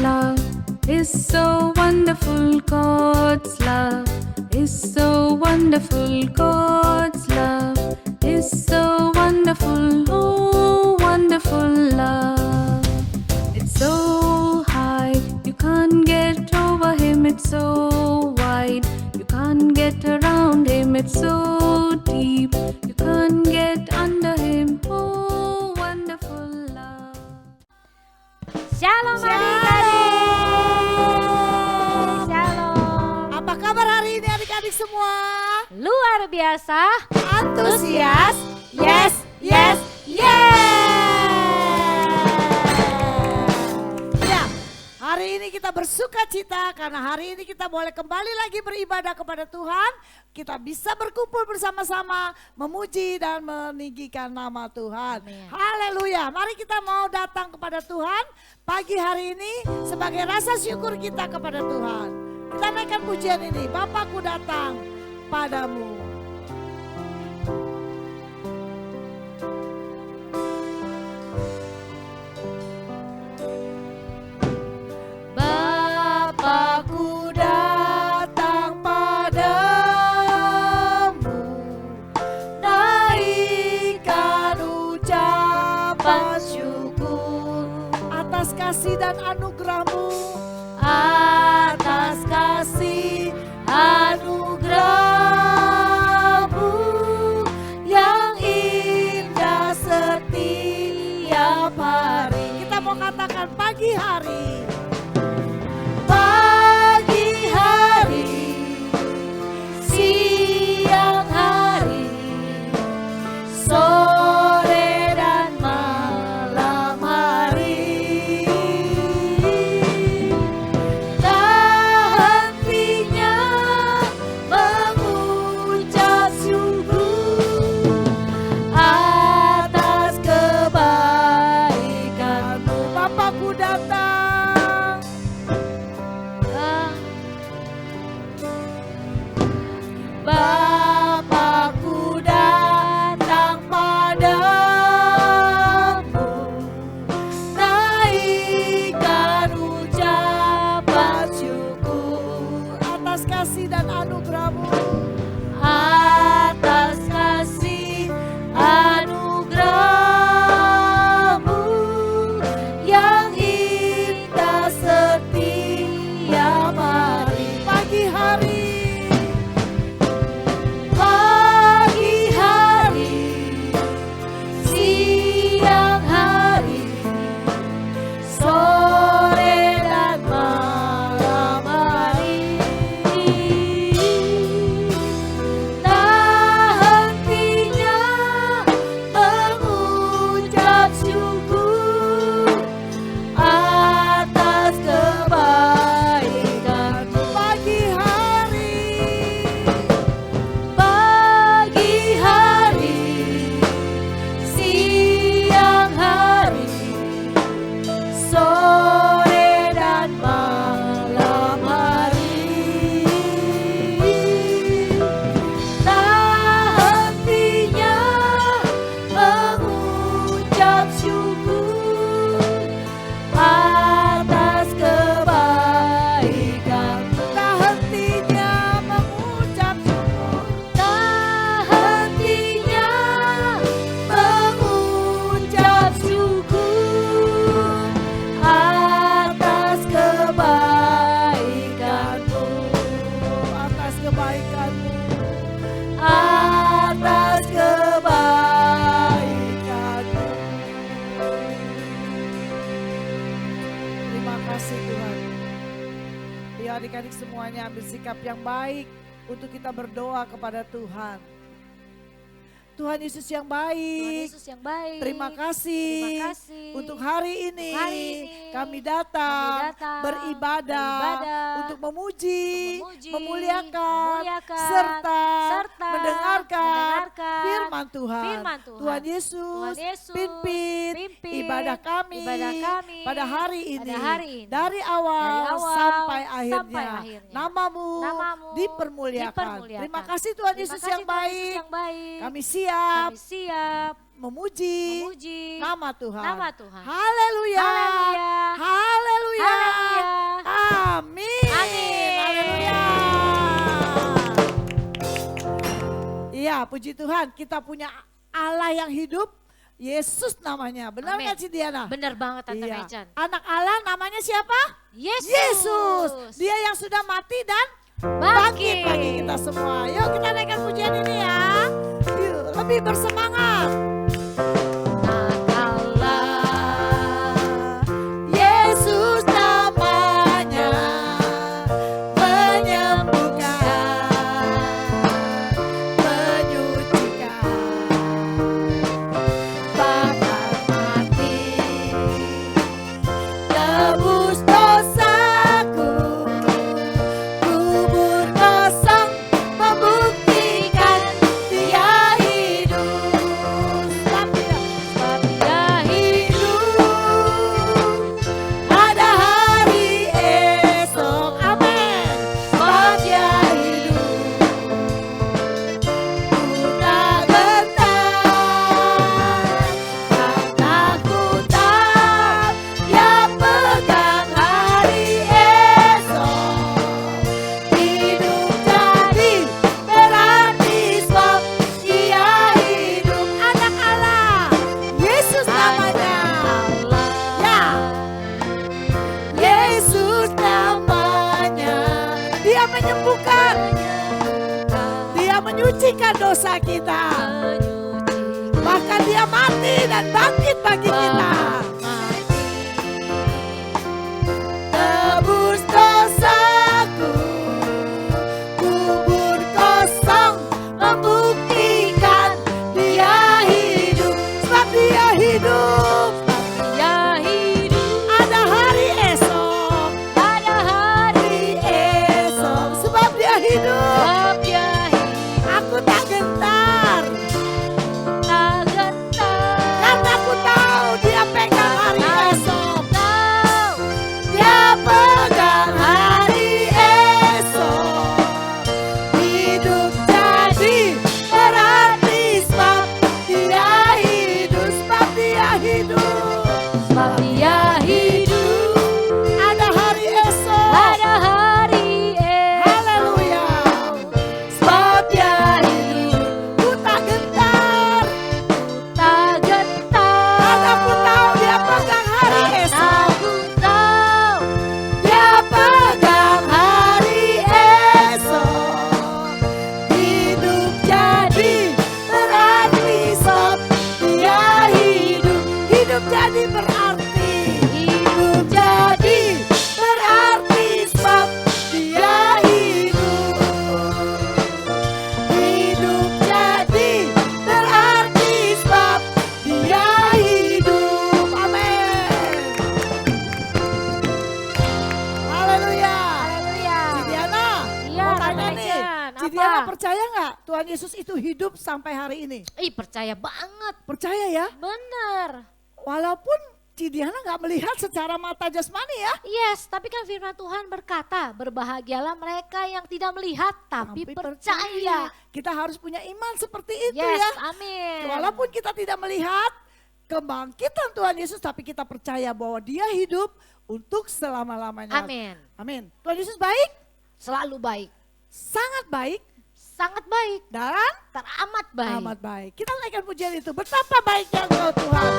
love is so wonderful. God's love is so wonderful. God's love is so wonderful. Oh, wonderful love. It's so high, you can't get over him. It's so wide, you can't get around him. It's so deep, you can't get under him. Oh, wonderful love. Shalom adik-adik. Shalom. Apa kabar hari ini adik-adik semua? Luar biasa. Antusias? Yes, yes, yes. Ya, hari ini kita bersuka cita karena hari ini kita boleh kembali lagi beribadah kepada Tuhan. Kita bisa berkumpul bersama-sama memuji dan meninggikan nama Tuhan. Amin. Haleluya. Mari kita mau datang kepada Tuhan pagi hari ini sebagai rasa syukur kita kepada Tuhan. Kita naikkan pujian ini. Bapakku datang padamu. Bapakku datang padamu, naikkan ucapan syukur atas kasih dan anugerah-Mu, atas kasih anugerah-Mu yang indah setiap hari. Kita mau katakan pagi hari. Pagi hari, siang hari, sore dan malam hari, tak hentinya mengucap syukur atas kebaikan-Mu. Bapakku datang. Bapakku datang padamu, naikkan ucapan syukur atas kasih dan anugerah-Mu, atas kasih anugerah-Mu yang indah setiap hari. Pagi hari, pagi hari, siang hari, sore dan malam hari, tak hentinya mengucap syukur atas kebaikan-Mu. Pagi hari, pagi hari, siang hari, sore dan malam hari, tak hentinya mengucap syukur atas kebaikan-Mu. Tak hentinya mengucap syukur, tak hentinya mengucap syukur atas kebaikan-Mu, atas kebaikan-Mu, atas kebaikan-Mu. Terima kasih Tuhan. Ya adik-adik semuanya ambil sikap yang baik untuk kita berdoa kepada Tuhan. Tuhan Yesus yang baik. Tuhan Yesus yang baik. Terima kasih, Terima kasih. untuk hari ini, kami kami datang, datang beribadah untuk memuji, memuliakan, memuliakan, serta, serta mendengarkan mendengarkan firman Tuhan. firman Tuhan. Tuhan Yesus, Tuhan Yesus, pimpin ibadah kami, pada hari ini, dari awal sampai akhirnya. Namamu, Namamu dipermuliakan. dipermuliakan. Terima kasih Tuhan Terima Yesus kasih yang Tuhan Yesus baik. yang baik. Kami siap siap Kami siap memuji memuji nama Tuhan. nama Tuhan. Haleluya. Haleluya. Haleluya. Haleluya. Amin. Amin. Haleluya. Iya, puji Tuhan, kita punya Allah yang hidup, Yesus namanya. Benar Amin. nggak sih Diana? Benar banget Tante Iya. Mejan. Anak Allah namanya siapa? Yesus. Yesus. Dia yang sudah mati dan bangkit bagi kita semua. Yuk kita naikkan pujian ini ya. Yuk, lebih bersemangat. Allah, Yesus namanya, menyembuhkan, menyucikan, bahkan mati, tebus dosaku, kubur kosong membuktikan Dia hidup. Sebab Dia hidup, ada hari esok. Amin. Sebab Dia hidup, ku tak gentar, karena ku tahu Dia pegang hari esok. Hidup jadi berarti sebab Dia hidup. Anak Allah, Yesus namanya. Ya, Yesus namanya. Dia menyembuhkan, Dia menyucikan dosa kita. Bahkan Dia mati dan bangkit bagi kita. Tebus dosaku, kubur kosong membuktikan Dia hidup. Sebab Dia hidup, Dia hidup. ada hari esok. Ada hari Esok, sebab Dia hidup, sebab Dia hidup. aku tak gentar, Tak gentar. karena aku tahu Dia pegang hari esok. Tahu. Dia pegang hari esok. Hidup jadi berarti sebab Dia hidup. Sebab Dia hidup, Sebab Dia hidup. ada hari esok. Ada hari esok. Haleluya. Sebab Dia hidup, ku tak gentar, Tak gentar. karena aku tahu Dia pegang hari esok. Aku tahu. Dia pegang hari esok. Hidup jadi berarti sebab Dia hidup. Hidup jadi berarti. Hidup jadi berarti sebab Dia hidup. Hidup jadi berarti sebab Dia hidup. Amin. Haleluya. Haleluya. Cidiana, Iya, mau Tante tanya nih, Mejan, Cidiana apa? percaya nggak Tuhan Yesus itu hidup sampai hari ini? Ih, percaya banget. Percaya ya, Bener. walaupun Cidiana nggak melihat secara mata jasmani ya. Yes, tapi kan firman Tuhan berkata, berbahagialah mereka yang tidak melihat tapi percaya. Kita harus punya iman seperti itu Yes, ya. amin. Walaupun kita tidak melihat kebangkitan Tuhan Yesus, tapi kita percaya bahwa Dia hidup untuk selama-lamanya. Amin. Amin. Tuhan Yesus baik, Selalu baik. sangat baik, Sangat baik. dan Teramat baik. amat baik. Kita naikkan pujian itu. Betapa baiknya Engkau Tuhan.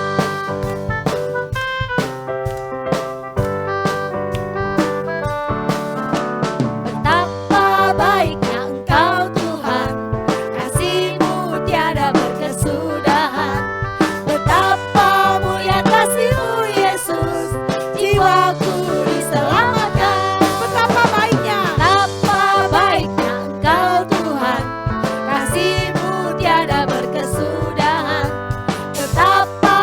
Betapa baiknya Engkau Tuhan, Kasih-Mu tiada berkesudahan. Betapa mulia kasih-Mu Yesus, jiwaku diselamatkan. Betapa baiknya, betapa baiknya Engkau Tuhan, kasih-Mu tiada berkesudahan. Betapa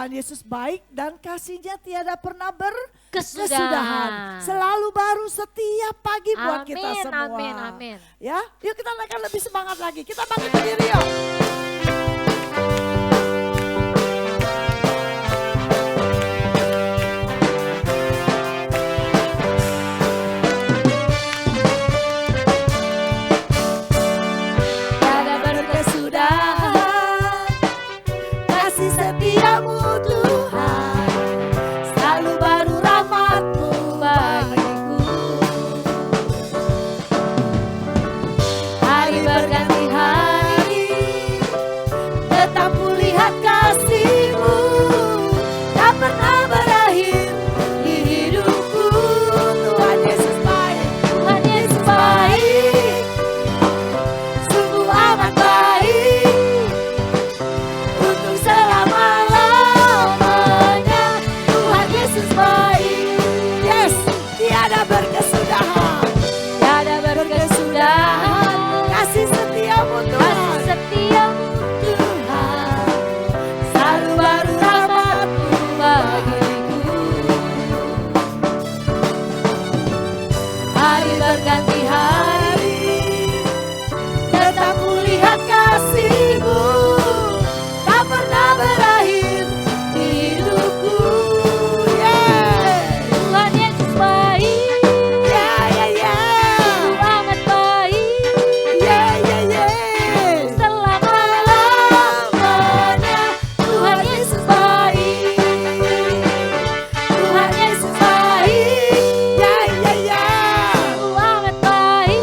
Tuhan Yesus baik dan kasih-Nya tiada pernah Kesudahan. berkesudahan. Selalu baru setiap pagi buat kita Amin, semua. amin, amin. Ya, yuk kita naikkan lebih semangat lagi. Kita bangkit berdiri yuk. Tiada berkesudahan, Kasih setiamu Tuhan, selalu baru rahmat-Mu bagiku. hari berganti hari, Tetap kulihat kasih-Mu, tak pernah berakhir di hidupku. Tuhan Yesus baik, Tuhan Yesus baik, sungguh amat baik, untuk selama-lamanya. Tuhan Yesus baik, yes, tiada berkesudahan. tiada berkesudahan, Kasih setiamu kasih Tuhan, setiamu Tuhan, selalu baru rahmat-Mu bagiku. Hari berganti hari, tetap kulihat kasih-Mu, tak pernah berakhir di hidupku. Yeah. Tuhan Yesus baik, Yeah, yeah, yeah. amat baik, Yeah, yeah, yeah. selama-lamanya. Tuhan Yesus baik, Tuhan Yesus baik. Yeah, yeah, yeah. amat baik,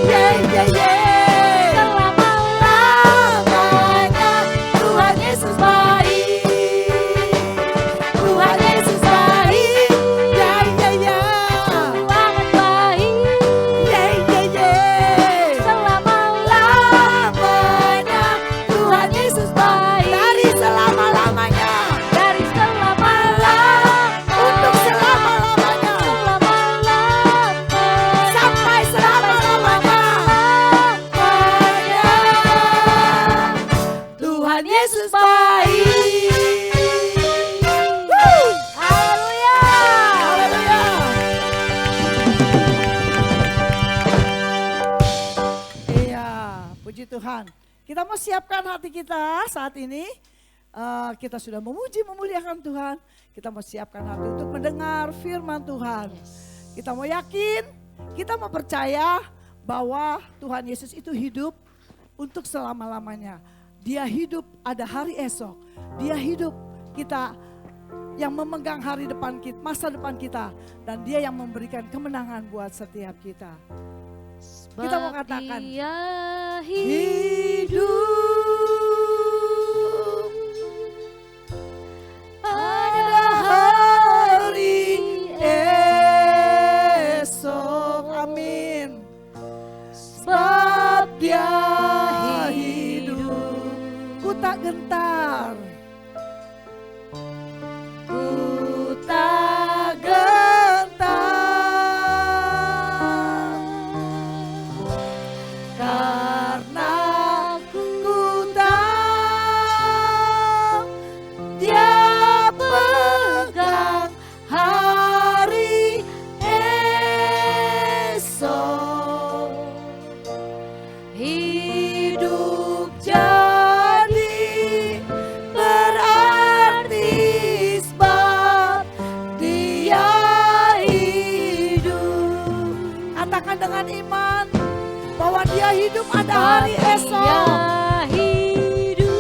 Yeah, yeah, yeah. selama-lamanya. Tuhan Yesus baik. Tuhan Yesus baik. Yeah, yeah, yeah. amat baik, Yeah, yeah, yeah. selama-lamanya. Tuhan Yesus baik. Dari selama-lamanya. Dari selama-lamanya, Untuk selama-lamanya. selama-lamanya, Sampai selama-lamanya. Tuhan Yesus baik. Woo! Haleluya. Haleluya. Iya, puji Tuhan. Kita mau siapkan hati kita saat ini. Kita sudah memuji, memuliakan Tuhan. Kita mau siapkan hati untuk mendengar firman Tuhan. Kita mau yakin, kita mau percaya bahwa Tuhan Yesus itu hidup untuk selama-lamanya. Dia hidup ada hari esok. Dia hidup kita yang memegang hari depan kita, masa depan kita. Dan dia yang memberikan kemenangan buat setiap kita. Kita mau katakan, Dia hidup ada hari esok. Amin. Sebab dia hidup, ku tak gentar. Ku tak gentar, karena ku tahu dia pegang hari esok. Hidup jadi berarti sebab dia hidup. Katakan dengan iman bahwa dia hidup ada hari esok. Dia hidup.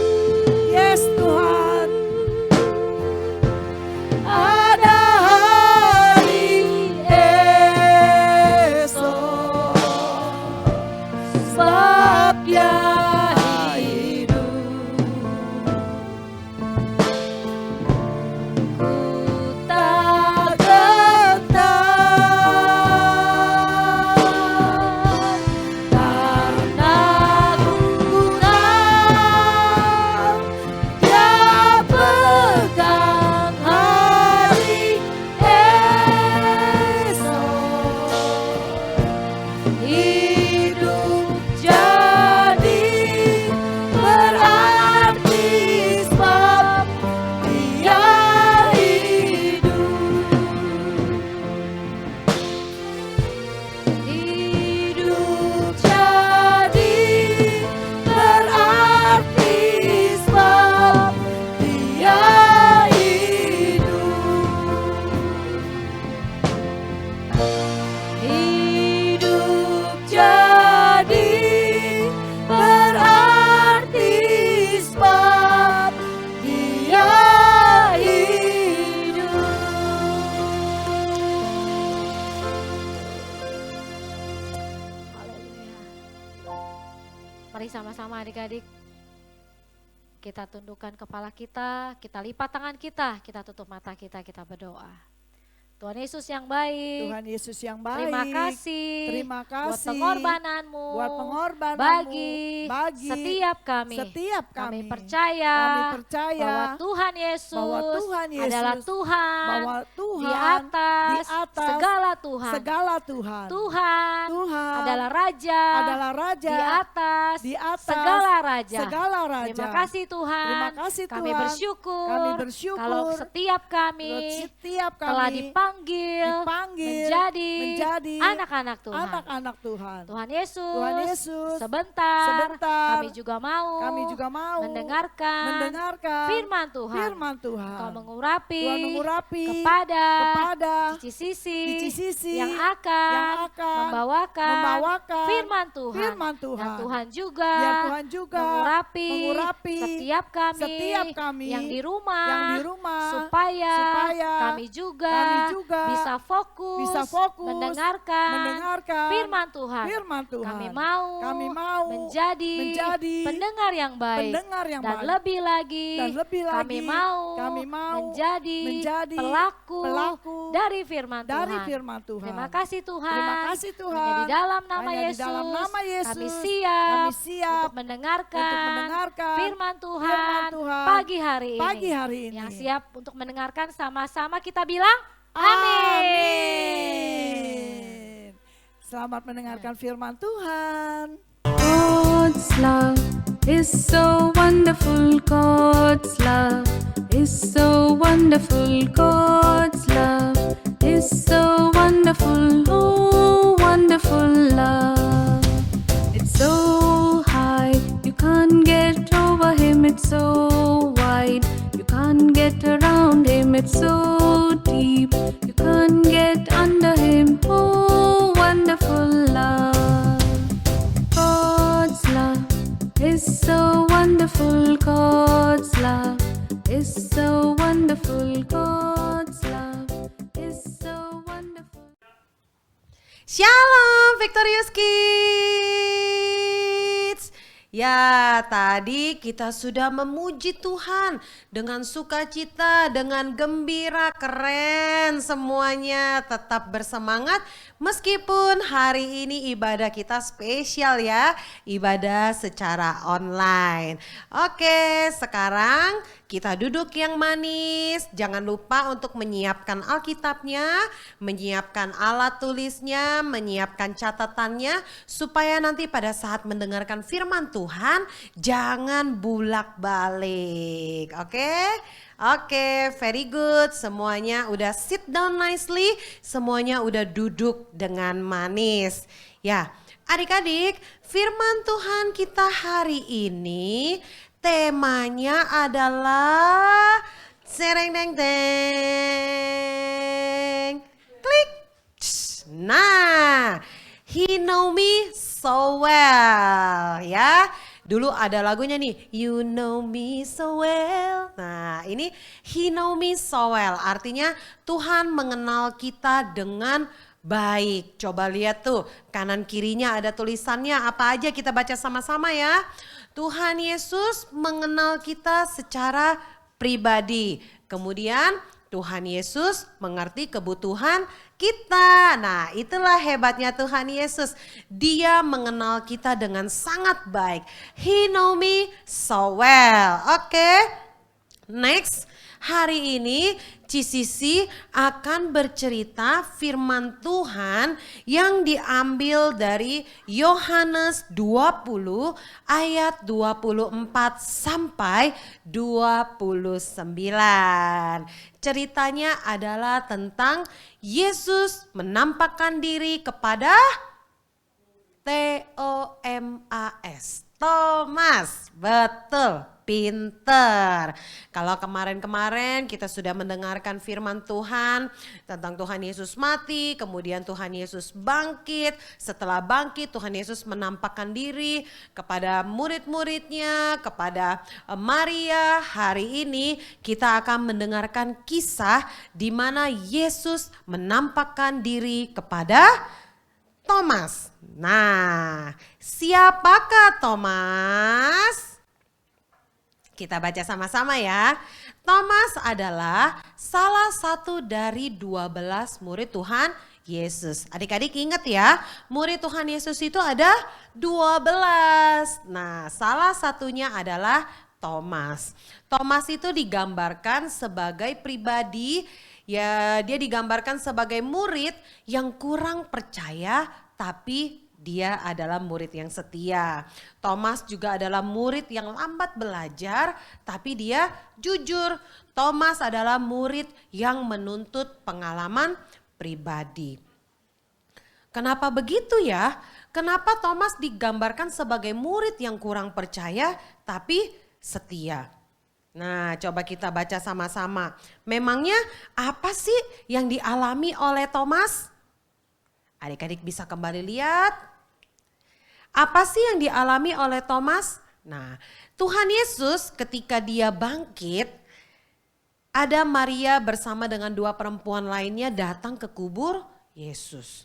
Yes Tuhan. Ada hari esok. Sebab dia hidup. Ku tak gentar, karena ku Mari sama-sama adik-adik kita tundukkan kepala kita lipat tangan kita tutup mata kita berdoa. Tuhan Yesus yang baik. Tuhan Yesus yang baik. Terima kasih. Terima kasih. Buat pengorbananmu. Buat pengorbananmu. Bagi setiap kami. Kami percaya. Bahwa Tuhan Yesus. Adalah Tuhan. Bahwa Tuhan. Di atas. Segala Tuhan. Tuhan. Adalah Raja. Di atas. Segala Raja. Terima kasih Tuhan. Kami bersyukur. Kalau setiap kami. Telah dipanggil menjadi anak-anak Tuhan. Tuhan Yesus, sebentar kami juga mau mendengarkan firman Tuhan. Kau mengurapi kepada Cici Sisi yang akan membawakan firman Tuhan. Dan Tuhan juga mengurapi setiap kami yang di rumah supaya kami juga bisa fokus mendengarkan firman Tuhan. Kami mau menjadi pendengar yang baik. Dan lebih lagi kami mau menjadi pelaku dari firman Tuhan. Terima kasih Tuhan. Hanya di dalam nama Yesus kami siap untuk mendengarkan firman Tuhan pagi hari ini. Yang siap untuk mendengarkan sama-sama kita bilang amin. Selamat mendengarkan firman Tuhan. God's love is so wonderful. God's love is so wonderful. God's love is so wonderful. Oh, wonderful love. It's so high, you can't get over him. It's so wide, you can't get around him. It's so deep, you can't get under him. Oh, wonderful love. God's love is so wonderful. God's love is so wonderful. God's love is so wonderful. Shalom Victorious Kids. Ya, tadi kita sudah memuji Tuhan dengan sukacita, dengan gembira, keren semuanya. Tetap bersemangat meskipun hari ini ibadah kita spesial ya, ibadah secara online. Oke, sekarang kita duduk yang manis. Jangan lupa untuk menyiapkan Alkitabnya, menyiapkan alat tulisnya, menyiapkan catatannya, supaya nanti pada saat mendengarkan firman Tuhan jangan bulak-balik. Oke, very good. Semuanya udah sit down nicely, semuanya udah duduk dengan manis. Ya, adik-adik, firman Tuhan kita hari ini temanya adalah sereng deng deng. Klik. Nah, He know me so well ya. Dulu ada lagunya nih, You know me so well. Nah, ini He know me so well. Artinya Tuhan mengenal kita dengan baik. Coba lihat tuh, kanan kirinya ada tulisannya apa aja, kita baca sama-sama ya. Tuhan Yesus mengenal kita secara pribadi. Kemudian Tuhan Yesus mengerti kebutuhan kita. Nah, itulah hebatnya Tuhan Yesus. Dia mengenal kita dengan sangat baik. He know me so well. Oke. Next, hari ini Cisisi akan bercerita firman Tuhan yang diambil dari Yohanes 20 ayat 24 sampai 29. Ceritanya adalah tentang Yesus menampakkan diri kepada Thomas. Betul. Pinter. Kalau kemarin-kemarin kita sudah mendengarkan firman Tuhan tentang Tuhan Yesus mati, kemudian Tuhan Yesus bangkit. Setelah bangkit Tuhan Yesus menampakkan diri kepada murid-muridnya, kepada Maria. Hari ini kita akan mendengarkan kisah di mana Yesus menampakkan diri kepada Thomas. Nah, siapakah Thomas? Kita baca sama-sama ya. Thomas adalah salah satu dari 12 murid Tuhan Yesus. Adik-adik ingat ya, murid Tuhan Yesus itu ada 12. Nah, salah satunya adalah Thomas. Thomas itu digambarkan sebagai pribadi, ya dia digambarkan sebagai murid yang kurang percaya tapi dia adalah murid yang setia. Thomas juga adalah murid yang lambat belajar tapi dia jujur. Thomas adalah murid yang menuntut pengalaman pribadi. Kenapa begitu ya? Kenapa Thomas digambarkan sebagai murid yang kurang percaya tapi setia? Nah, coba kita baca sama-sama. Memangnya apa sih yang dialami oleh Thomas? Adik-adik bisa kembali lihat. Apa sih yang dialami oleh Thomas? Nah, Tuhan Yesus ketika dia bangkit, ada Maria bersama dengan 2 perempuan lainnya datang ke kubur Yesus.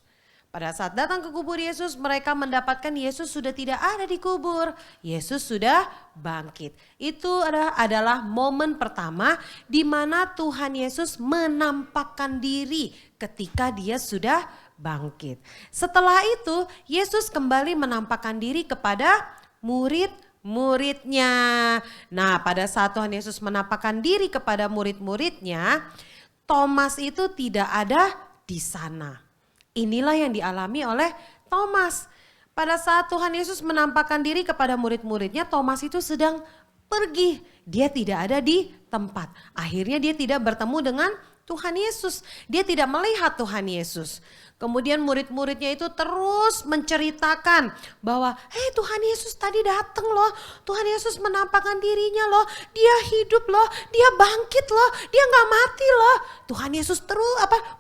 Pada saat datang ke kubur Yesus, mereka mendapatkan Yesus sudah tidak ada di kubur. Yesus sudah bangkit. Itu adalah momen pertama di mana Tuhan Yesus menampakkan diri ketika dia sudah bangkit. Setelah itu, Yesus kembali menampakkan diri kepada murid-muridnya. Nah, pada saat Tuhan Yesus menampakkan diri kepada murid-muridnya, Thomas itu tidak ada di sana. Inilah yang dialami oleh Thomas. Pada saat Tuhan Yesus menampakkan diri kepada murid-muridnya, Thomas itu sedang pergi. Dia tidak ada di tempat. Akhirnya dia tidak bertemu dengan Tuhan Yesus. Dia tidak melihat Tuhan Yesus. Kemudian murid-muridnya itu terus menceritakan bahwa Tuhan Yesus tadi datang loh. Tuhan Yesus menampakkan dirinya loh. Dia hidup loh. Dia bangkit loh. Dia gak mati loh. Tuhan Yesus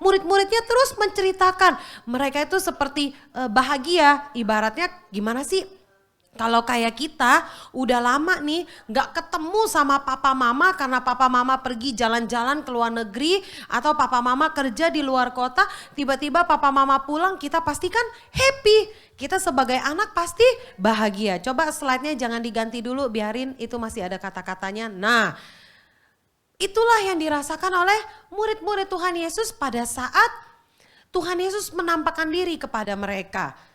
murid-muridnya terus menceritakan. Mereka itu seperti bahagia. Ibaratnya gimana sih? Kalau kayak kita udah lama nih gak ketemu sama papa mama karena papa mama pergi jalan-jalan ke luar negeri atau papa mama kerja di luar kota, tiba-tiba papa mama pulang, kita pasti kan happy. Kita sebagai anak pasti bahagia. Coba slide-nya jangan diganti dulu, biarin itu masih ada kata-katanya. Nah, itulah yang dirasakan oleh murid-murid Tuhan Yesus pada saat Tuhan Yesus menampakkan diri kepada mereka.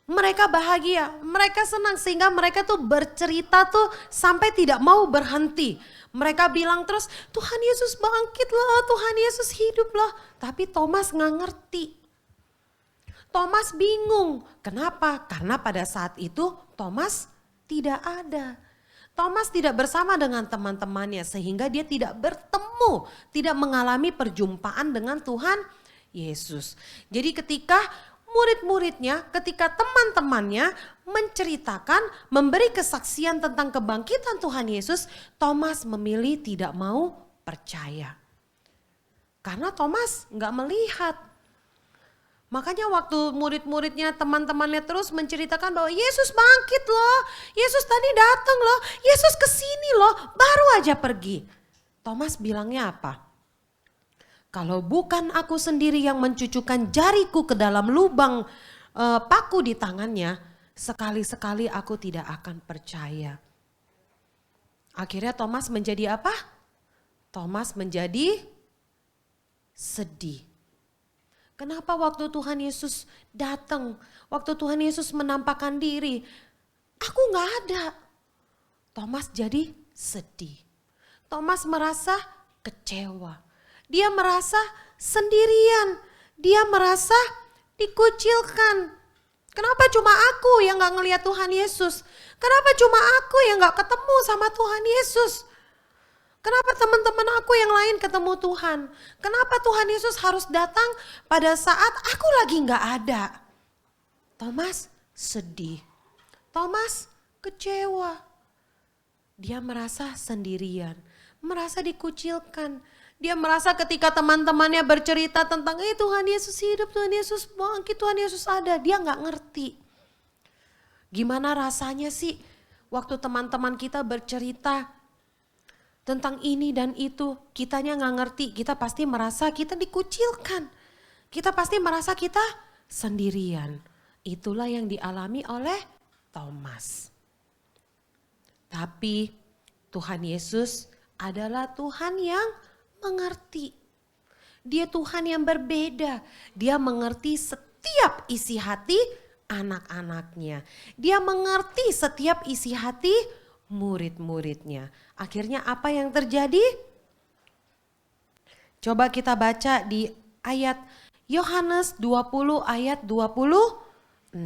Mereka bahagia, mereka senang sehingga mereka tuh bercerita tuh sampai tidak mau berhenti. Mereka bilang terus, Tuhan Yesus bangkit loh, Tuhan Yesus hidup loh. Tapi Thomas gak ngerti. Thomas bingung. Kenapa? Karena pada saat itu Thomas tidak ada. Thomas tidak bersama dengan teman-temannya sehingga dia tidak bertemu, tidak mengalami perjumpaan dengan Tuhan Yesus. Jadi ketika murid-muridnya, ketika teman-temannya menceritakan, memberi kesaksian tentang kebangkitan Tuhan Yesus, Thomas memilih tidak mau percaya. Karena Thomas gak melihat. Makanya waktu murid-muridnya, teman-temannya terus menceritakan bahwa Yesus bangkit loh, Yesus tadi datang loh, Yesus kesini loh, baru aja pergi. Thomas bilangnya apa? Kalau bukan aku sendiri yang mencucukkan jariku ke dalam lubang paku di tangannya, sekali-sekali aku tidak akan percaya. Akhirnya Thomas menjadi apa? Thomas menjadi sedih. Kenapa waktu Tuhan Yesus datang, waktu Tuhan Yesus menampakkan diri, aku gak ada. Thomas jadi sedih. Thomas merasa kecewa. Dia merasa sendirian, dia merasa dikucilkan. Kenapa cuma aku yang gak ngelihat Tuhan Yesus? Kenapa cuma aku yang gak ketemu sama Tuhan Yesus? Kenapa teman-teman aku yang lain ketemu Tuhan? Kenapa Tuhan Yesus harus datang pada saat aku lagi gak ada? Thomas sedih, Thomas kecewa. Dia merasa sendirian, merasa dikucilkan. Dia merasa ketika teman-temannya bercerita tentang Tuhan Yesus hidup, Tuhan Yesus bangkit, Tuhan Yesus ada. Dia gak ngerti. Gimana rasanya sih waktu teman-teman kita bercerita tentang ini dan itu. Kitanya gak ngerti, kita pasti merasa kita dikucilkan. Kita pasti merasa kita sendirian. Itulah yang dialami oleh Thomas. Tapi Tuhan Yesus adalah Tuhan yang mengerti. Dia Tuhan yang berbeda. Dia mengerti setiap isi hati anak-anaknya. Dia mengerti setiap isi hati murid-muridnya. Akhirnya apa yang terjadi? Coba kita baca di ayat Yohanes 20 ayat 26.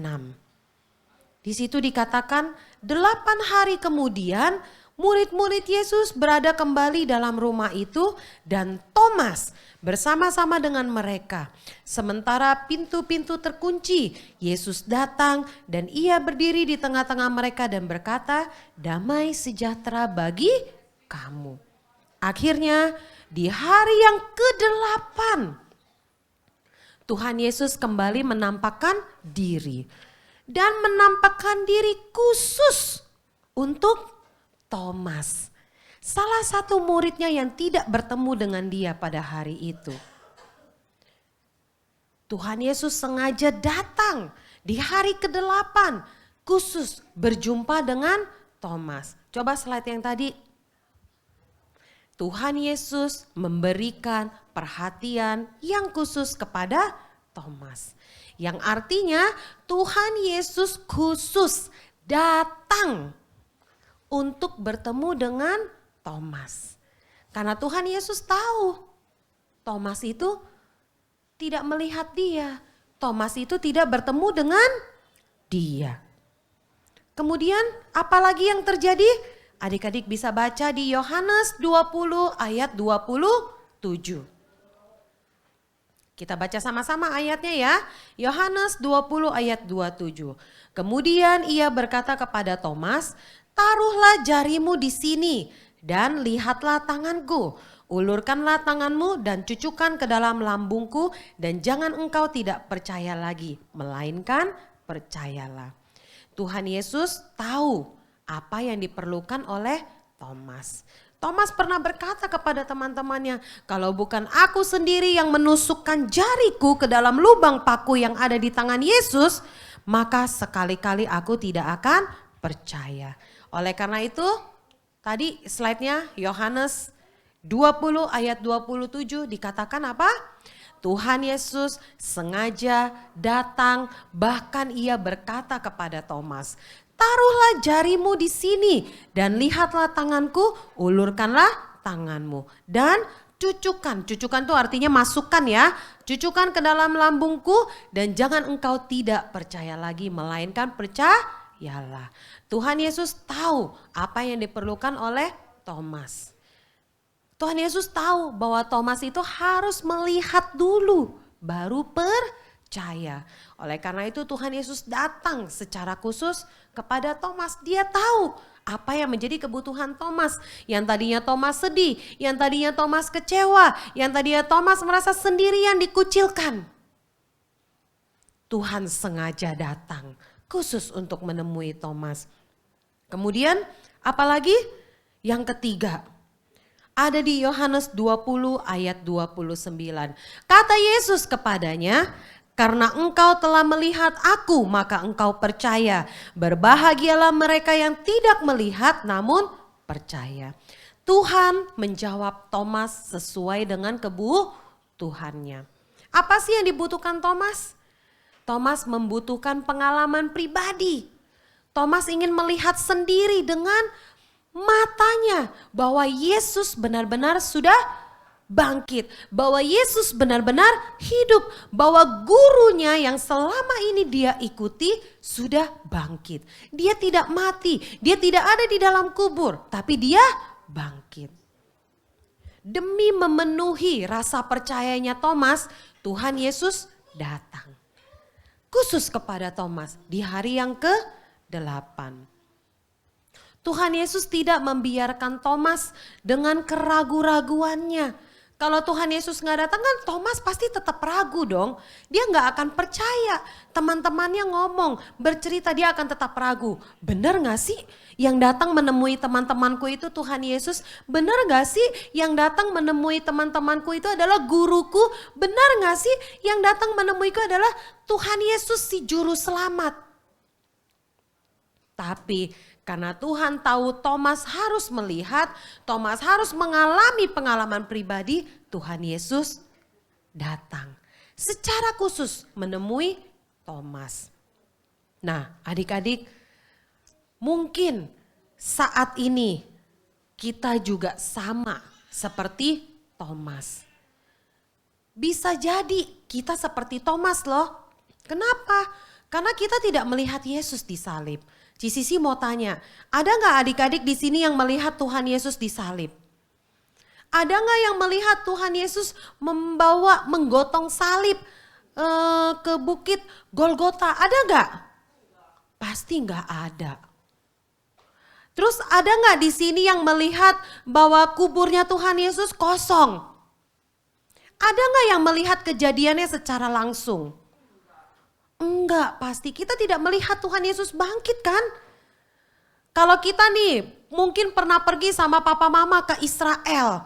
Di situ dikatakan 8 hari kemudian murid-murid Yesus berada kembali dalam rumah itu dan Thomas bersama-sama dengan mereka. Sementara pintu-pintu terkunci, Yesus datang dan ia berdiri di tengah-tengah mereka dan berkata, "Damai sejahtera bagi kamu." Akhirnya di hari yang ke-8 Tuhan Yesus kembali menampakkan diri. Dan menampakkan diri khusus untuk Thomas. Salah satu muridnya yang tidak bertemu dengan dia pada hari itu. Tuhan Yesus sengaja datang di hari ke-8 khusus berjumpa dengan Thomas. Coba slide yang tadi. Tuhan Yesus memberikan perhatian yang khusus kepada Thomas. Yang artinya Tuhan Yesus khusus datang untuk bertemu dengan Thomas. Karena Tuhan Yesus tahu Thomas itu tidak melihat dia. Thomas itu tidak bertemu dengan dia. Kemudian apalagi yang terjadi? Adik-adik bisa baca di Yohanes 20 ayat 27. Kita baca sama-sama ayatnya ya. Yohanes 20 ayat 27. Kemudian ia berkata kepada Thomas, "Taruhlah jarimu di sini dan lihatlah tanganku. Ulurkanlah tanganmu dan cucukkan ke dalam lambungku dan jangan engkau tidak percaya lagi, melainkan percayalah." Tuhan Yesus tahu apa yang diperlukan oleh Thomas. Thomas pernah berkata kepada teman-temannya, "Kalau bukan aku sendiri yang menusukkan jariku ke dalam lubang paku yang ada di tangan Yesus, maka sekali-kali aku tidak akan percaya." Oleh karena itu, tadi slide-nya Yohanes 20 ayat 27 dikatakan apa? Tuhan Yesus sengaja datang, bahkan ia berkata kepada Thomas, "Taruhlah jarimu di sini dan lihatlah tanganku, ulurkanlah tanganmu dan cucukkan." Cucukkan itu artinya masukkan ya. "Cucukkan ke dalam lambungku dan jangan engkau tidak percaya lagi, melainkan percayalah." Tuhan Yesus tahu apa yang diperlukan oleh Thomas. Tuhan Yesus tahu bahwa Thomas itu harus melihat dulu baru percaya. Oleh karena itu Tuhan Yesus datang secara khusus kepada Thomas. Dia tahu apa yang menjadi kebutuhan Thomas. Yang tadinya Thomas sedih, yang tadinya Thomas kecewa, yang tadinya Thomas merasa sendirian, dikucilkan. Tuhan sengaja datang khusus untuk menemui Thomas. Kemudian apalagi? Yang ketiga, ada di Yohanes 20 ayat 29. Kata Yesus kepadanya, "Karena engkau telah melihat aku, maka engkau percaya. Berbahagialah mereka yang tidak melihat namun percaya." Tuhan menjawab Thomas sesuai dengan kebutuhannya. Apa sih yang dibutuhkan Thomas? Thomas membutuhkan pengalaman pribadi. Thomas ingin melihat sendiri dengan matanya bahwa Yesus benar-benar sudah bangkit, bahwa Yesus benar-benar hidup, bahwa gurunya yang selama ini dia ikuti sudah bangkit. Dia tidak mati, dia tidak ada di dalam kubur, tapi dia bangkit. Demi memenuhi rasa percayanya Thomas, Tuhan Yesus datang khusus kepada Thomas di hari yang ke-8. Tuhan Yesus tidak membiarkan Thomas dengan keraguan-raguannya. Kalau Tuhan Yesus nggak datang kan Thomas pasti tetap ragu dong. Dia nggak akan percaya. Teman-temannya ngomong, bercerita, dia akan tetap ragu. Benar nggak sih yang datang menemui teman-temanku itu Tuhan Yesus? Benar nggak sih yang datang menemui teman-temanku itu adalah guruku? Benar nggak sih yang datang menemuiku adalah Tuhan Yesus si juru selamat? Tapi karena Tuhan tahu Thomas harus melihat, Thomas harus mengalami pengalaman pribadi, Tuhan Yesus datang. Secara khusus menemui Thomas. Nah, adik-adik, mungkin saat ini kita juga sama seperti Thomas. Bisa jadi kita seperti Thomas loh. Kenapa? Karena kita tidak melihat Yesus disalib. Sisi mau tanya, ada nggak adik-adik di sini yang melihat Tuhan Yesus disalib? Ada nggak yang melihat Tuhan Yesus menggotong salib ke bukit Golgota? Ada nggak? Pasti nggak ada. Terus ada nggak di sini yang melihat bahwa kuburnya Tuhan Yesus kosong? Ada nggak yang melihat kejadiannya secara langsung? Enggak, pasti kita tidak melihat Tuhan Yesus bangkit kan? Kalau kita nih mungkin pernah pergi sama papa mama ke Israel.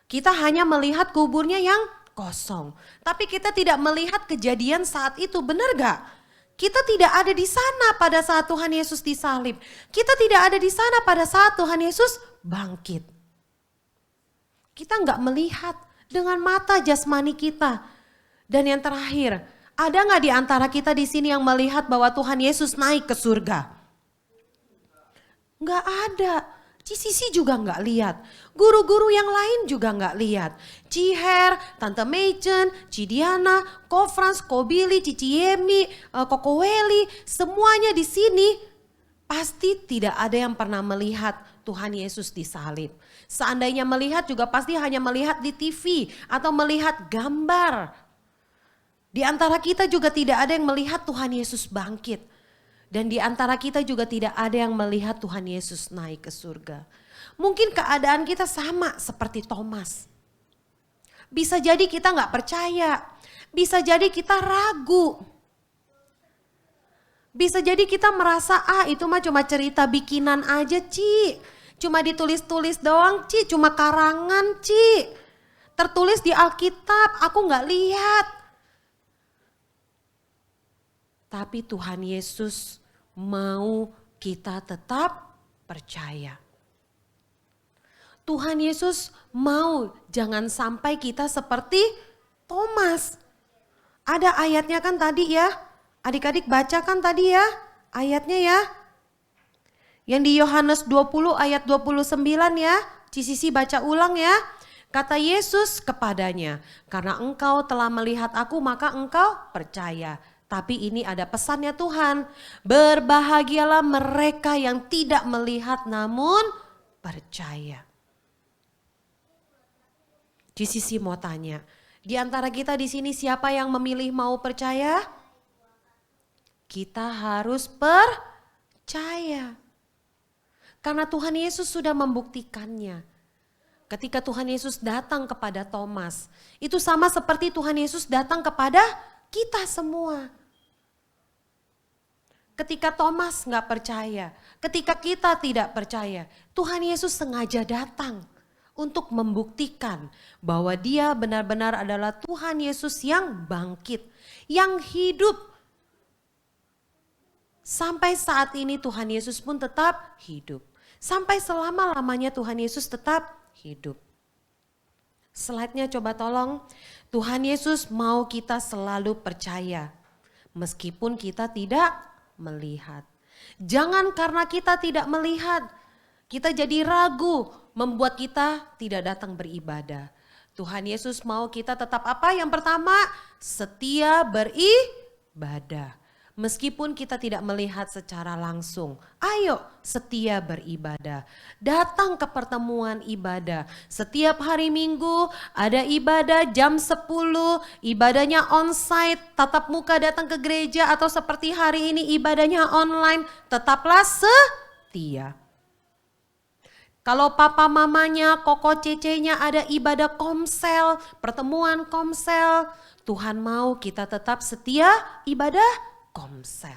Kita hanya melihat kuburnya yang kosong. Tapi kita tidak melihat kejadian saat itu, benar gak? Kita tidak ada di sana pada saat Tuhan Yesus disalib. Kita tidak ada di sana pada saat Tuhan Yesus bangkit. Kita nggak melihat dengan mata jasmani kita. Dan yang terakhir, ada nggak di antara kita di sini yang melihat bahwa Tuhan Yesus naik ke surga? Nggak ada. Sisi juga nggak lihat. Guru-guru yang lain juga nggak lihat. Ciher, Tante Meichen, Cidiana, Kofrans, Kobili, Cici Yemi, Koko Weli, semuanya di sini pasti tidak ada yang pernah melihat Tuhan Yesus disalib. Seandainya melihat juga pasti hanya melihat di TV atau melihat gambar. Di antara kita juga tidak ada yang melihat Tuhan Yesus bangkit. Dan di antara kita juga tidak ada yang melihat Tuhan Yesus naik ke surga. Mungkin keadaan kita sama seperti Thomas. Bisa jadi kita gak percaya. Bisa jadi kita ragu. Bisa jadi kita merasa itu mah cuma cerita bikinan aja Ci. Cuma ditulis-tulis doang Ci, cuma karangan Ci. Tertulis di Alkitab, aku gak lihat. Tapi Tuhan Yesus mau kita tetap percaya. Tuhan Yesus mau jangan sampai kita seperti Thomas. Ada ayatnya kan tadi ya? Adik-adik baca kan tadi ya ayatnya ya? Yang di Yohanes 20 ayat 29 ya. Sisi baca ulang ya. Kata Yesus kepadanya, karena engkau telah melihat aku maka engkau percaya. Tapi ini ada pesannya Tuhan, berbahagialah mereka yang tidak melihat namun percaya. Di sisi mau tanya, di antara kita di sini siapa yang memilih mau percaya? Kita harus percaya. Karena Tuhan Yesus sudah membuktikannya. Ketika Tuhan Yesus datang kepada Thomas, itu sama seperti Tuhan Yesus datang kepada kita semua. Ketika Thomas gak percaya, ketika kita tidak percaya, Tuhan Yesus sengaja datang untuk membuktikan bahwa dia benar-benar adalah Tuhan Yesus yang bangkit, yang hidup. Sampai saat ini Tuhan Yesus pun tetap hidup. Sampai selama-lamanya Tuhan Yesus tetap hidup. Slide-nya coba tolong. Tuhan Yesus mau kita selalu percaya meskipun kita tidak melihat. Jangan karena kita tidak melihat, kita jadi ragu, membuat kita tidak datang beribadah. Tuhan Yesus mau kita tetap apa? Yang pertama, setia beribadah. Meskipun kita tidak melihat secara langsung, ayo setia beribadah. Datang ke pertemuan ibadah. Setiap hari Minggu ada ibadah jam 10, ibadahnya onsite, tatap muka datang ke gereja atau seperti hari ini ibadahnya online. Tetaplah setia. Kalau papa mamanya, koko cecenya ada ibadah komsel, pertemuan komsel, Tuhan mau kita tetap setia ibadah komsel.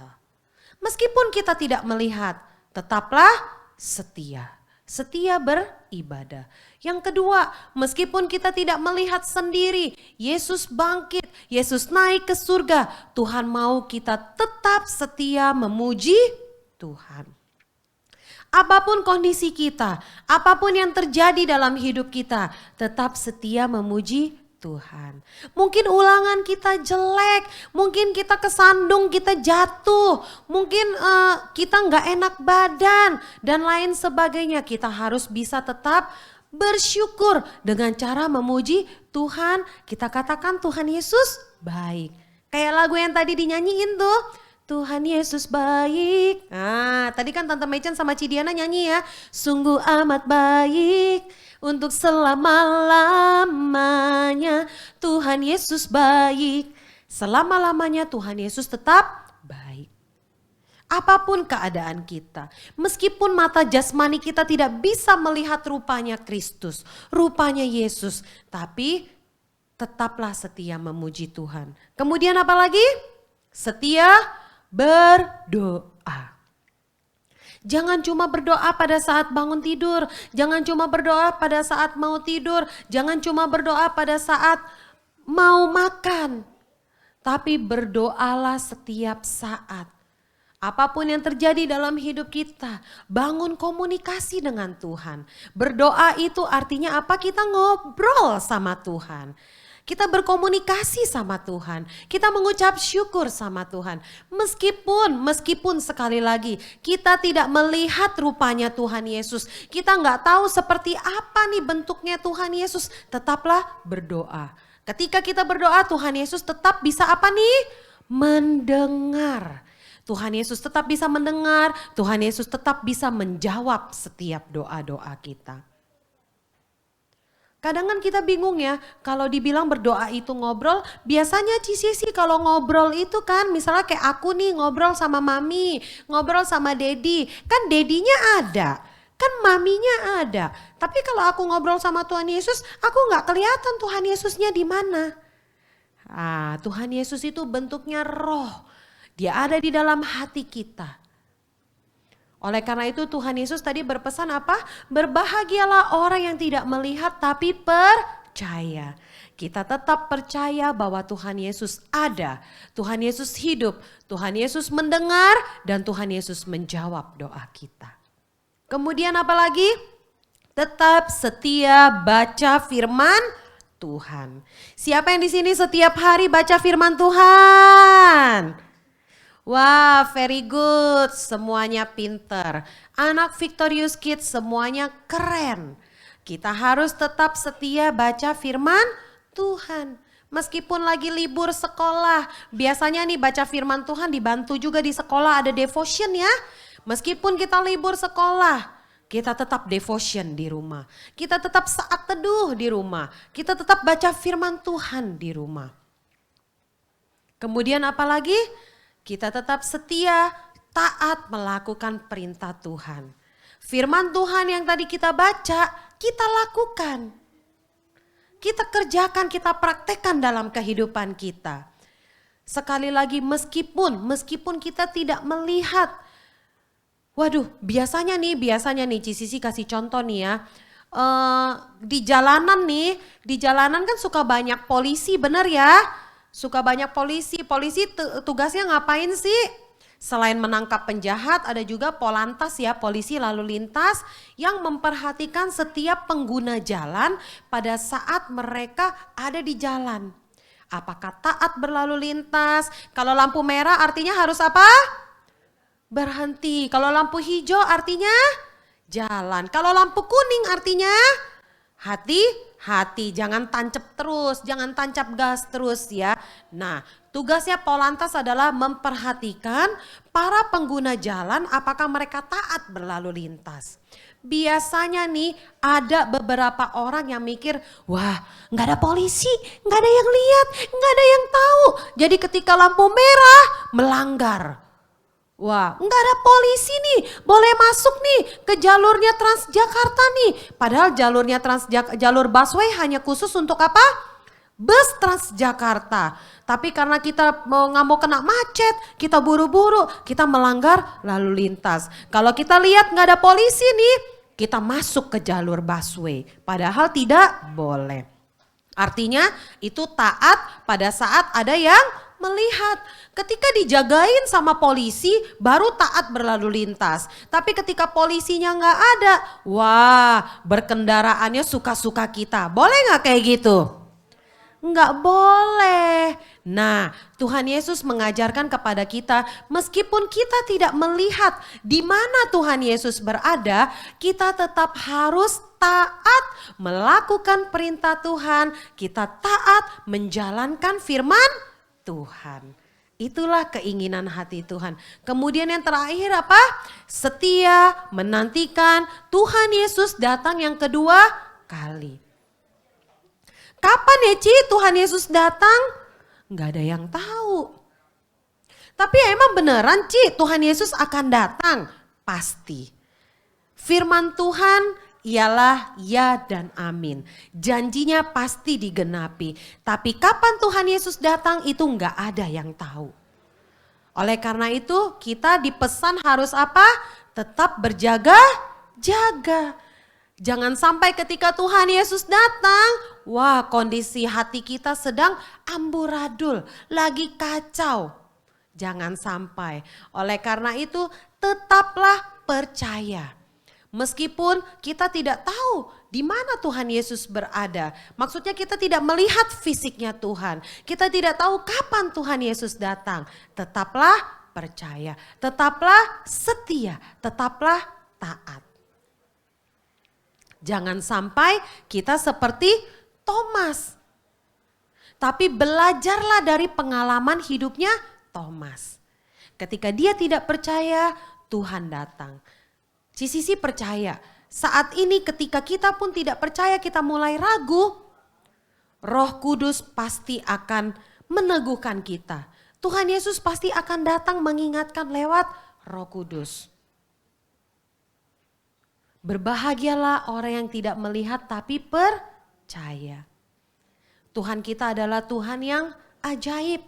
Meskipun kita tidak melihat, tetaplah setia. Setia beribadah. Yang kedua, meskipun kita tidak melihat sendiri, Yesus bangkit, Yesus naik ke surga, Tuhan mau kita tetap setia memuji Tuhan. Apapun kondisi kita, apapun yang terjadi dalam hidup kita, tetap setia memuji Tuhan. Mungkin ulangan kita jelek, mungkin kita kesandung, kita jatuh, mungkin kita nggak enak badan dan lain sebagainya. Kita harus bisa tetap bersyukur dengan cara memuji Tuhan. Kita katakan Tuhan Yesus baik. Kayak lagu yang tadi dinyanyiin tuh. Tuhan Yesus baik. Nah, tadi kan Tante Mecan sama Cidiana nyanyi ya. Sungguh amat baik untuk selama-lamanya. Tuhan Yesus baik. Selama-lamanya Tuhan Yesus tetap baik. Apapun keadaan kita, meskipun mata jasmani kita tidak bisa melihat rupanya Kristus, rupanya Yesus, tapi tetaplah setia memuji Tuhan. Kemudian apa lagi? Setia berdoa. Jangan cuma berdoa pada saat bangun tidur, jangan cuma berdoa pada saat mau tidur, jangan cuma berdoa pada saat mau makan, tapi berdoalah setiap saat. Apapun yang terjadi dalam hidup kita, bangun komunikasi dengan Tuhan. Berdoa itu artinya apa? Kita ngobrol sama Tuhan. Kita berkomunikasi sama Tuhan, kita mengucap syukur sama Tuhan. Meskipun sekali lagi kita tidak melihat rupanya Tuhan Yesus, kita nggak tahu seperti apa nih bentuknya Tuhan Yesus, tetaplah berdoa. Ketika kita berdoa, Tuhan Yesus tetap bisa apa nih? Mendengar. Tuhan Yesus tetap bisa mendengar, Tuhan Yesus tetap bisa menjawab setiap doa-doa kita. Kadang kan kita bingung ya, kalau dibilang berdoa itu ngobrol, biasanya Sisi kalau ngobrol itu kan misalnya kayak aku nih ngobrol sama mami, ngobrol sama dedi, kan dedinya ada, kan maminya ada. Tapi kalau aku ngobrol sama Tuhan Yesus, aku gak kelihatan Tuhan Yesusnya di mana. Tuhan Yesus itu bentuknya roh, dia ada di dalam hati kita. Oleh karena itu Tuhan Yesus tadi berpesan apa? Berbahagialah orang yang tidak melihat tapi percaya. Kita tetap percaya bahwa Tuhan Yesus ada, Tuhan Yesus hidup, Tuhan Yesus mendengar dan Tuhan Yesus menjawab doa kita. Kemudian apa lagi? Tetap setia baca firman Tuhan. Siapa yang di sini setiap hari baca firman Tuhan? Wah, very good, semuanya pinter. Anak Victorious Kids semuanya keren. Kita harus tetap setia baca firman Tuhan. Meskipun lagi libur sekolah, biasanya nih baca firman Tuhan dibantu juga di sekolah ada devotion ya. Meskipun kita libur sekolah, kita tetap devotion di rumah. Kita tetap saat teduh di rumah. Kita tetap baca firman Tuhan di rumah. Kemudian apa lagi? Kita tetap setia, taat melakukan perintah Tuhan. Firman Tuhan yang tadi kita baca, kita lakukan. Kita kerjakan, kita praktekkan dalam kehidupan kita. Sekali lagi meskipun kita tidak melihat. Waduh, biasanya nih Sisi kasih contoh nih ya. Di jalanan kan suka banyak polisi, bener ya? Suka banyak polisi tugasnya ngapain sih? Selain menangkap penjahat ada juga polantas ya, polisi lalu lintas yang memperhatikan setiap pengguna jalan pada saat mereka ada di jalan. Apakah taat berlalu lintas? Kalau lampu merah artinya harus apa? Berhenti. Kalau lampu hijau artinya jalan. Kalau lampu kuning artinya hati-hati, jangan tancap terus, jangan tancap gas terus ya. Nah, tugasnya polantas adalah memperhatikan para pengguna jalan apakah mereka taat berlalu lintas. Biasanya nih ada beberapa orang yang mikir, wah gak ada polisi, gak ada yang lihat, gak ada yang tahu. Jadi ketika lampu merah melanggar. Wah, nggak ada polisi nih, boleh masuk nih ke jalurnya Transjakarta nih. Padahal jalur busway hanya khusus untuk apa? Bus Transjakarta. Tapi karena kita nggak mau kena macet, kita buru-buru, kita melanggar lalu lintas. Kalau kita lihat nggak ada polisi nih, kita masuk ke jalur busway. Padahal tidak boleh. Artinya itu taat pada saat ada yang melihat. Ketika dijagain sama polisi baru taat berlalu lintas. Tapi ketika polisinya nggak ada, wah berkendaraannya suka-suka kita. Boleh nggak kayak gitu? Nggak boleh. Nah, Tuhan Yesus mengajarkan kepada kita, meskipun kita tidak melihat di mana Tuhan Yesus berada, kita tetap harus taat melakukan perintah Tuhan. Kita taat menjalankan firman Tuhan. Itulah keinginan hati Tuhan. Kemudian yang terakhir apa? Setia menantikan Tuhan Yesus datang yang kedua kali. Kapan ya Ci Tuhan Yesus datang? Nggak ada yang tahu. Tapi emang beneran Ci Tuhan Yesus akan datang? Pasti. Firman Tuhan ialah ya dan amin. Janjinya pasti digenapi. Tapi kapan Tuhan Yesus datang itu nggak ada yang tahu. Oleh karena itu kita dipesan harus apa? Tetap berjaga-jaga. Jangan sampai ketika Tuhan Yesus datang, wah kondisi hati kita sedang amburadul, lagi kacau. Jangan sampai. Oleh karena itu tetaplah percaya. Meskipun kita tidak tahu di mana Tuhan Yesus berada. Maksudnya kita tidak melihat fisiknya Tuhan. Kita tidak tahu kapan Tuhan Yesus datang. Tetaplah percaya, tetaplah setia, tetaplah taat. Jangan sampai kita seperti Thomas. Tapi belajarlah dari pengalaman hidupnya Thomas. Ketika dia tidak percaya, Tuhan datang. Sisi percaya, saat ini ketika kita pun tidak percaya, kita mulai ragu, Roh Kudus pasti akan meneguhkan kita. Tuhan Yesus pasti akan datang mengingatkan lewat Roh Kudus. Berbahagialah orang yang tidak melihat tapi percaya. Tuhan kita adalah Tuhan yang ajaib.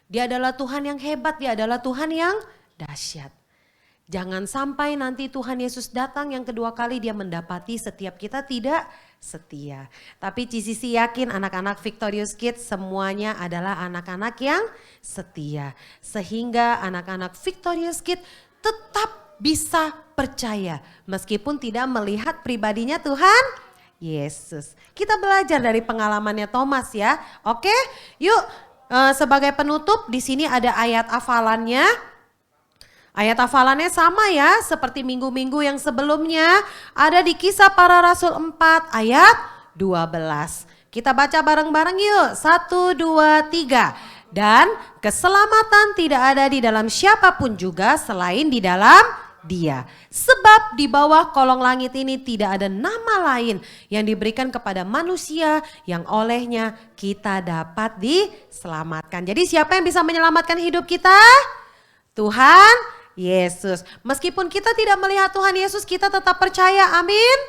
Dia adalah Tuhan yang hebat, dia adalah Tuhan yang dahsyat. Jangan sampai nanti Tuhan Yesus datang yang kedua kali dia mendapati setiap kita tidak setia. Tapi Sisi yakin anak-anak Victorious Kids semuanya adalah anak-anak yang setia. Sehingga anak-anak Victorious Kids tetap bisa percaya meskipun tidak melihat pribadinya Tuhan Yesus. Kita belajar dari pengalamannya Thomas ya. Oke, yuk sebagai penutup di sini ada ayat hafalannya. Ayat hafalannya sama ya seperti minggu-minggu yang sebelumnya. Ada di Kisah Para Rasul 4 ayat 12. Kita baca bareng-bareng yuk. 1, 2, 3. Dan keselamatan tidak ada di dalam siapapun juga selain di dalam Dia. Sebab di bawah kolong langit ini tidak ada nama lain yang diberikan kepada manusia yang olehnya kita dapat diselamatkan. Jadi siapa yang bisa menyelamatkan hidup kita? Tuhan Yesus. Meskipun kita tidak melihat Tuhan Yesus, kita tetap percaya. Amin.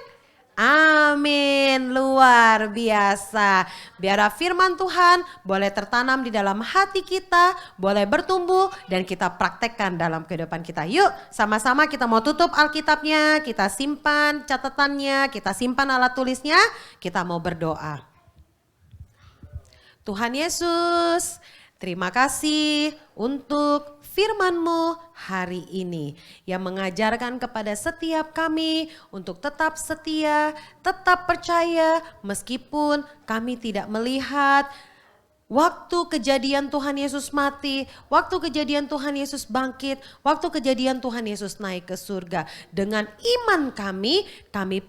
Amin. Luar biasa. Biar firman Tuhan boleh tertanam di dalam hati kita, boleh bertumbuh dan kita praktekkan dalam kehidupan kita. Yuk sama-sama kita mau tutup Alkitabnya, kita simpan catatannya, kita simpan alat tulisnya, kita mau berdoa. Tuhan Yesus, terima kasih untuk firman-Mu hari ini yang mengajarkan kepada setiap kami untuk tetap setia, tetap percaya meskipun kami tidak melihat waktu kejadian Tuhan Yesus mati, waktu kejadian Tuhan Yesus bangkit, waktu kejadian Tuhan Yesus naik ke surga. Dengan iman kami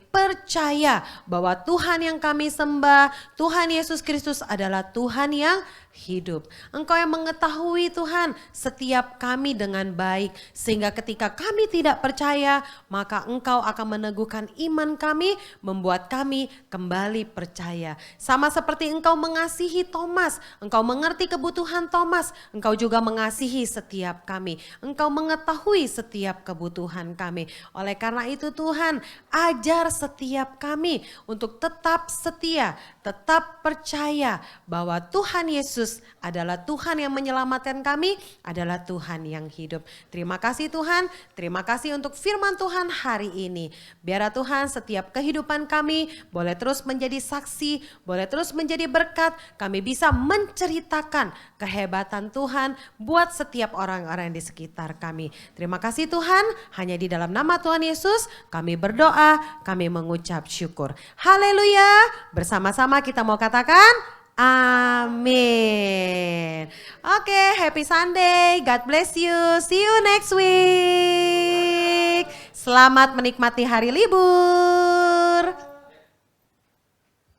percaya bahwa Tuhan yang kami sembah, Tuhan Yesus Kristus adalah Tuhan yang hidup. Engkau yang mengetahui Tuhan setiap kami dengan baik. Sehingga ketika kami tidak percaya, maka Engkau akan meneguhkan iman kami, membuat kami kembali percaya. Sama seperti Engkau mengasihi Thomas Engkau mengerti kebutuhan Thomas, Engkau juga mengasihi setiap kami. Engkau mengetahui setiap kebutuhan kami. Oleh karena itu Tuhan, ajar setiap kami untuk tetap setia, tetap percaya bahwa Tuhan Yesus adalah Tuhan yang menyelamatkan kami, adalah Tuhan yang hidup. Terima kasih Tuhan, terima kasih untuk firman Tuhan hari ini. Biar Tuhan setiap kehidupan kami boleh terus menjadi saksi, boleh terus menjadi berkat, kami bisa menceritakan kehebatan Tuhan buat setiap orang-orang di sekitar kami. Terima kasih Tuhan, hanya di dalam nama Tuhan Yesus kami berdoa, kami mengucap syukur. Haleluya, bersama-sama kita mau katakan amin. Oke, happy Sunday, God bless you, see you next week. Selamat menikmati hari libur.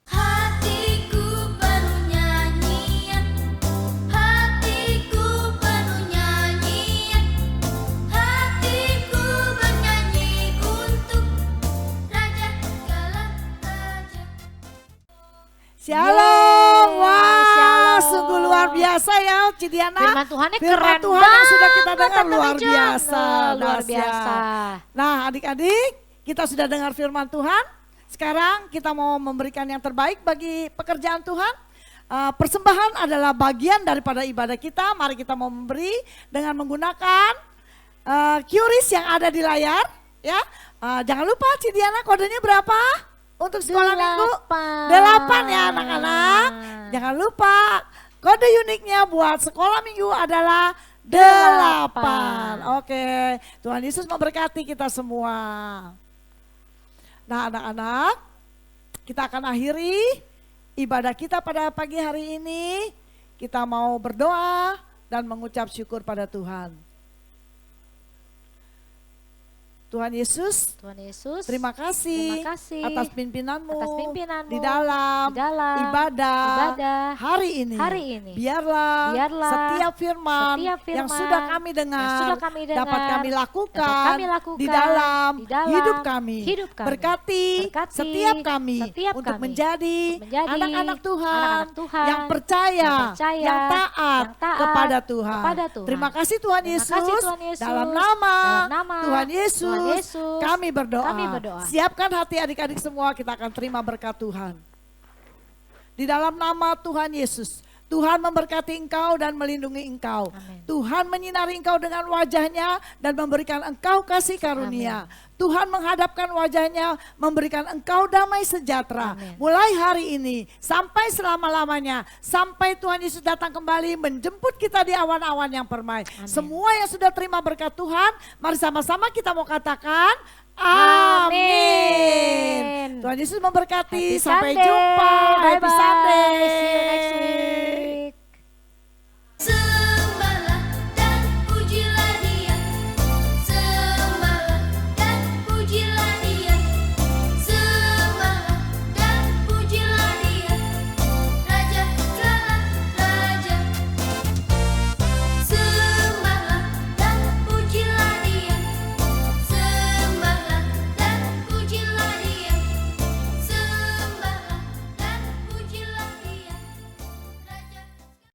Hatiku penuh nyanyian, hatiku penuh nyanyian, hatiku bernyanyi untuk Raja segala raja. Shalom, wah shalom. sungguh luar biasa ya Cidiana. Firman Tuhannya Firman keren Tuhan yang sudah kita banget, dengar Tante luar Jon. biasa, Luar dahsyat. biasa. Nah adik-adik, kita sudah dengar firman Tuhan. Sekarang kita mau memberikan yang terbaik bagi pekerjaan Tuhan. Persembahan adalah bagian daripada ibadah kita. Mari kita mau memberi dengan menggunakan QRIS yang ada di layar. Ya, jangan lupa Cidiana kodenya berapa untuk sekolah minggu? 8 ya anak-anak. Jangan lupa kode uniknya buat sekolah minggu adalah 8. Oke, Tuhan Yesus memberkati kita semua. Nah anak-anak, kita akan akhiri ibadah kita pada pagi hari ini. Kita mau berdoa dan mengucap syukur pada Tuhan. Tuhan Yesus, Tuhan Yesus, terima kasih, terima kasih atas pimpinanmu, atas pimpinanmu di dalam ibadah hari ini. Biarlah setiap firman yang sudah kami dengar, dapat kami lakukan di dalam hidup kami. Berkati setiap kami untuk menjadi anak-anak Tuhan yang percaya, yang taat kepada Tuhan. Terima kasih Tuhan Yesus, dalam nama Tuhan Yesus. Kami berdoa. Siapkan hati adik-adik semua, kita akan terima berkat Tuhan. Di dalam nama Tuhan Yesus, Tuhan memberkati engkau dan melindungi engkau. Amin. Tuhan menyinari engkau dengan wajahnya dan memberikan engkau kasih karunia. Amin. Tuhan menghadapkan wajahnya, memberikan engkau damai sejahtera. Amin. Mulai hari ini sampai selama-lamanya, sampai Tuhan Yesus datang kembali menjemput kita di awan-awan yang permai. Amin. Semua yang sudah terima berkat Tuhan, mari sama-sama kita mau katakan amin. Tuhan Yesus memberkati. Happy Sampai Sunday. jumpa. Happy Bye-bye. Sunday.